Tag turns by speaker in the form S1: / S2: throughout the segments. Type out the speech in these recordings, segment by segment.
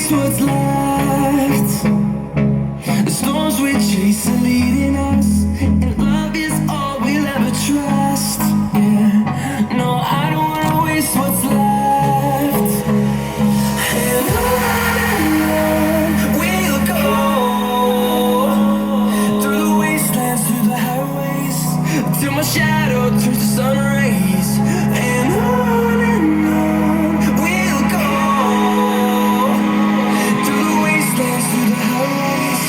S1: waste what's left. The storms we chase are leading us, and love is all we'll ever trust. Yeah, no, I don't wanna waste what's left. And on we'll go through the wastelands, through the highways, till my shadow turns to sun rays. And on we'll go through the wastelands, through the highways,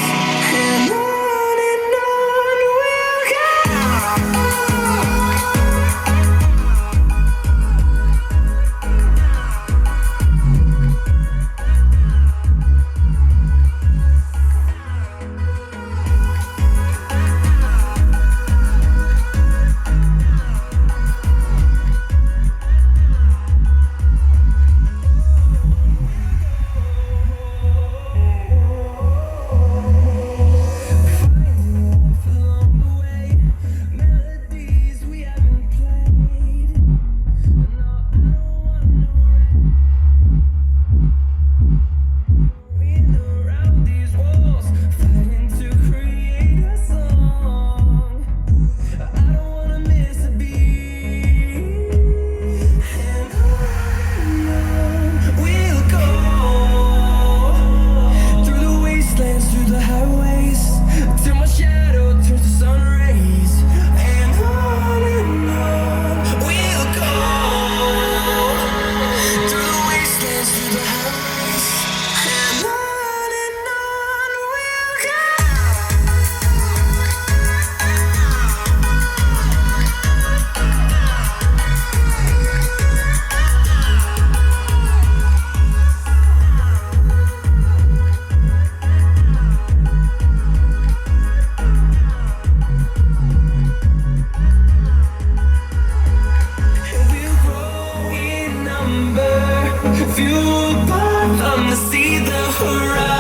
S1: and on we'll go. Along the way, melodies we haven't played. No, I don't wanna win around these walls, fighting to create a song. I don't wanna miss a beat. And on we'll go through the wastelands, through the highways, till my shadow turns to sun rays. And on we'll go through the wastelands, through the highways, and on we'll go. We'll grow in number, fueled by them to see the horizon.